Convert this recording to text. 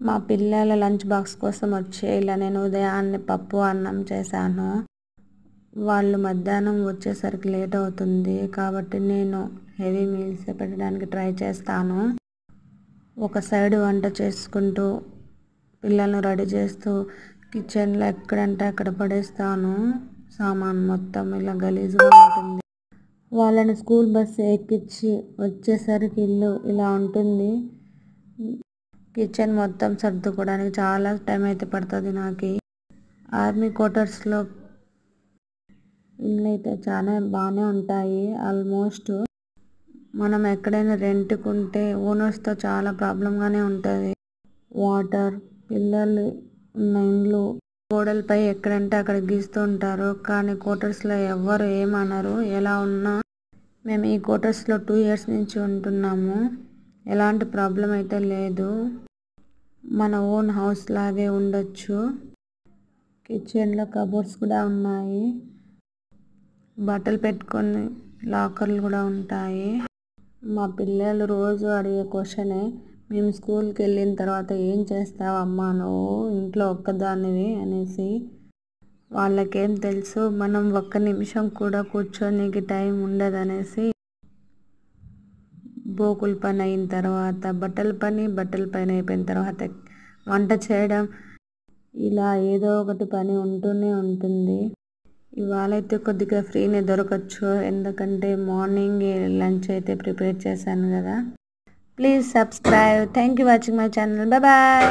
మా పిల్లల lunch box కోసం వచ్చే ఇలా నేను ఉదయాన్నే పప్పు అన్నం చేశాను. వాళ్ళు మధ్యాహ్నం వచ్చేసరికి లేట్ అవుతుంది కాబట్టి నేను హెవీ మీల్స్ పెట్టడానికి ట్రై చేస్తాను. ఒక సైడ్ వంట చేసుకుంటూ పిల్లలను రెడీ చేస్తూ కిచెన్లో ఎక్కడంటే అక్కడ పడేస్తాను. సామాన్ మొత్తం ఇలా గలీజ్గా ఉంటుంది. వాళ్ళని స్కూల్ బస్సు ఎక్కించి వచ్చేసరికి ఇల్లు ఇలా ఉంటుంది. కిచెన్ మొత్తం సర్దుకోవడానికి చాలా టైం అయితే పడుతుంది నాకు. ఆర్మీ క్వార్టర్స్లో ఇల్లు అయితే చాలా బాగానే ఉంటాయి. ఆల్మోస్ట్ మనం ఎక్కడైనా రెంట్కుంటే ఓనర్స్తో చాలా ప్రాబ్లంగానే ఉంటుంది. వాటర్, పిల్లలు ఉన్న ఇండ్లు గోడలపై ఎక్కడంటే అక్కడ గీస్తూ ఉంటారు. కానీ క్వార్టర్స్లో ఎవ్వరు ఏమనరు. ఎలా ఉన్నా మేము ఈ క్వార్టర్స్లో 2 years నుంచి ఉంటున్నాము. ఎలాంటి ప్రాబ్లం అయితే లేదు. మన ఓన్ హౌస్ లాగే ఉండొచ్చు. కిచెన్లో కబోర్డ్స్ కూడా ఉన్నాయి. బట్టలు పెట్టుకొని లాకర్లు కూడా ఉంటాయి. మా పిల్లలు రోజు అడిగే క్వశ్చనే, మేము స్కూల్కి వెళ్ళిన తర్వాత ఏం చేస్తావు అమ్మా నువ్వు ఇంట్లో ఒక్కదానివి అనేసి. వాళ్ళకేం తెలుసు మనం ఒక్క నిమిషం కూడా కూర్చోనికి టైం ఉండదనేసి. బోకుల పని అయిన తర్వాత బట్టల పని అయిపోయిన తర్వాత వంట చేయడం, ఇలా ఏదో ఒకటి పని ఉంటూనే ఉంటుంది. ఇవాళైతే కొద్దిగా ఫ్రీనే దొరకచ్చు, ఎందుకంటే మార్నింగ్ లంచ్ అయితే ప్రిపేర్ చేశాను కదా. Please subscribe. Thank you watching my channel. Bye.